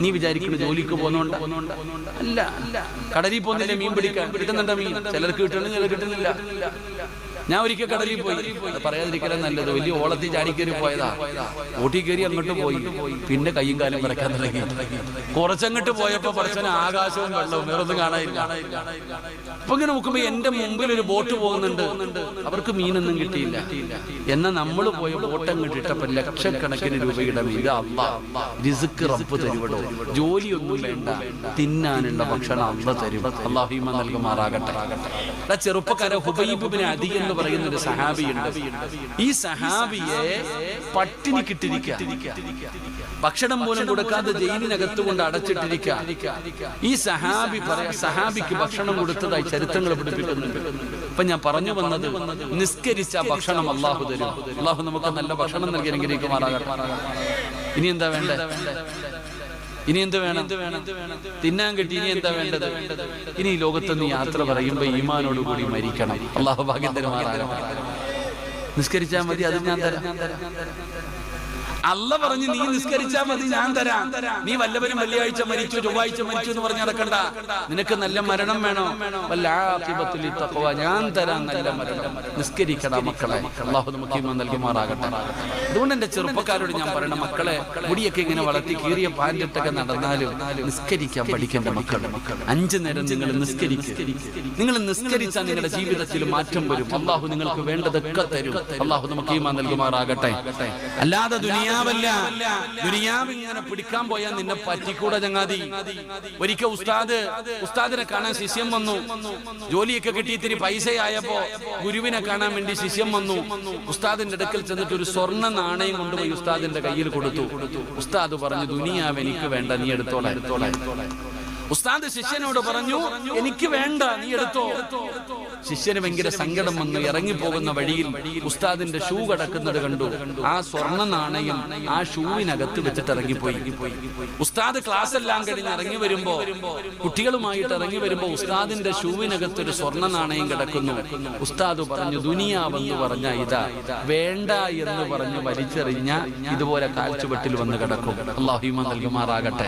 നീ വിചാരിക്കുന്നത് ജോലിക്ക് പോകുന്നോണ്ട അല്ല. കടലിൽ പോകുന്നില്ല മീൻ പിടിക്കാൻ, കിട്ടുന്നുണ്ടോ മീൻ? ചിലർക്ക് കിട്ടണം, ചിലർ കിട്ടുന്നില്ല. ഞാൻ ഒരിക്കൽ കടലിൽ പോയി, പറയാതിരിക്കലും നല്ലത്. വലിയ ഓളത്തിൽ ചാടിക്കേറി പോയതാ. ഓട്ടി കയറി അങ്ങോട്ട് പോയി, പിന്നെ കയ്യും കാലും കിടക്കാൻ തുടങ്ങി. കുറച്ചങ്ങോട്ട് പോയപ്പോ പറച്ചന ആകാശവും വെള്ളവും വേറൊന്നും കാണാനില്ല. അപ്പൊ ഇങ്ങനെ നോക്കുമ്പോ എന്റെ മുമ്പിൽ ഒരു ബോട്ട് പോകുന്നുണ്ട്. അവർക്ക് മീനൊന്നും കിട്ടിയില്ല. എന്നാൽ നമ്മൾ പോയ ബോട്ട് അങ്ങോട്ട് ഇട്ടപ്പോ ലക്ഷക്കണക്കിന് രൂപയുടെ മീൻ. റിസ്ക് റബ്ബ് തരുവടോ. ജോലിയൊന്നും വേണ്ട, തിന്നാനുള്ള ഭക്ഷണം അള്ളാഹു തരും. അല്ലാഹു ഈമാൻ നൽകുമാറാകട്ടെ. ചെറുപ്പക്കാരെ ഹുബൈബ് ഇബ്നു അദി എന്ന് പറയുന്ന ഒരു സഹാബിയുണ്ട്. ഈ സഹാബിയെ പട്ടിണി കിട്ടിരിക്കുക, ഭക്ഷണം പോലും കൊടുക്കാതെ ജയിലിനകത്ത് കൊണ്ട് അടച്ചിട്ടിരിക്കുക. ഈ സഹാബിക്ക് ഭക്ഷണം കൊടുത്തതായി ചരിത്രങ്ങൾ പഠിപ്പിക്കുന്നുണ്ട്. അപ്പൊ ഞാൻ പറഞ്ഞു വന്നത്, നിസ്കരിച്ച ഭക്ഷണം അള്ളാഹു തരും. അള്ളാഹു നമുക്ക് നല്ല ഭക്ഷണം നൽകി അനുഗ്രഹിക്കുമാറാകട്ടെ. ഇനി എന്താ വേണ്ടത്? ഇനി എന്ത് വേണം? തിന്നാൻ കിട്ടി. ഇനി എന്താ വേണ്ടത്? ഇനി ഈ ലോകത്തുനിന്ന് യാത്ര പറയുമ്പോ ഈമാനോടുകൂടി മരിക്കണം. അള്ളാഹു ഭാഗ്യം തരുമാറാകട്ടെ. നിസ്കരിച്ചാൽ മതി, അത് ഞാൻ തരാം. അല്ല പറഞ്ഞു, നീ നിസ്കരിച്ചാ മതി, ഞാൻ തരാം. നീ വല്ലവരും വെള്ളിയാഴ്ച മരിച്ചു, ചൊവ്വാഴ്ച മരിച്ചു എന്ന് പറഞ്ഞ് നടക്കണ്ട. നിനക്ക് നല്ല മരണം വേണോ? ഞാൻ തരാം നല്ല മരണം. നിസ്കരിക്കടാ മക്കളെ. അല്ലാഹു നമുക്ക് ഈമാൻ നൽകുമാറാകട്ടെ. അതുകൊണ്ട് എന്റെ ചെറുപ്പക്കാരോട് ഞാൻ പറയണം, മക്കളെ മുടിയൊക്കെ ഇങ്ങനെ വളർത്തി കീറിയ പാൻറ്റിട്ടൊക്കെ നടന്നാലും നിസ്കരിക്കാൻ പഠിക്കേണ്ട മക്കൾ. 5 നേരം നിങ്ങൾ നിസ്കരിക്കുക. നിങ്ങൾ നിസ്കരിച്ചാൽ നിങ്ങളുടെ ജീവിതത്തിൽ മാറ്റം വരും. അല്ലാഹു നിങ്ങൾക്ക് വേണ്ടതൊക്കെ തരും. അല്ലാഹു നമുക്ക് ഈമാൻ നൽകുമാറാകട്ടെ. അല്ലാതെ ദുനിയാവ് ഇങ്ങനെ പിടിക്കാൻ പോയാൽ നിന്നെ പറ്റിക്കൂടെ ചങ്ങാതി. ഒരിക്കൽ ഉസ്താദിനെ കാണാൻ ശിഷ്യം വന്നു. ജോലിയൊക്കെ കിട്ടി ഇത്തിരി പൈസയായപ്പോ ഗുരുവിനെ കാണാൻ വേണ്ടി ശിഷ്യം വന്നു. ഉസ്താദിന്റെ അടുക്കൽ ചെന്നിട്ട് ഒരു സ്വർണ്ണ നാണയം കൊണ്ടുപോയി ഉസ്താദിന്റെ കയ്യിൽ കൊടുത്തു. ഉസ്താദ് പറഞ്ഞു, ദുനിയാവ് എനിക്ക് വേണ്ട, നീ എടുത്തോളാം. ഉസ്താദ് ശിഷ്യനോട് പറഞ്ഞു, എനിക്ക് വേണ്ട, നീ എടുത്തോ. ശിഷ്യന് ഭയങ്കര സങ്കടം വന്നു. ഇറങ്ങിപ്പോകുന്ന വഴിയിൽ ഉസ്താദിന്റെ ഷൂ കടക്കുന്നത് കണ്ടു. ആ സ്വർണ്ണ നാണയം ആ ഷൂവിനകത്ത് വെച്ചിട്ട് ഇറങ്ങിപ്പോയി. ഉസ്താദ് ക്ലാസ് എല്ലാം കഴിഞ്ഞ് ഇറങ്ങി വരുമ്പോ, കുട്ടികളുമായിട്ട് ഇറങ്ങി വരുമ്പോ ഉസ്താദിന്റെ ഷൂവിനകത്ത് ഒരു സ്വർണ്ണ നാണയം കിടക്കുന്നു. ഉസ്താദ് പറഞ്ഞു, ദുനിയാവെന്ന് പറഞ്ഞ ഇതാ, വേണ്ട എന്ന് പറഞ്ഞ് വലിച്ചെറിഞ്ഞ ഇതുപോലെ കാൽച്ചുവട്ടിൽ വന്ന് കിടക്കും. അല്ലാഹു ഈമാൻ നൽകുമാറാകട്ടെ.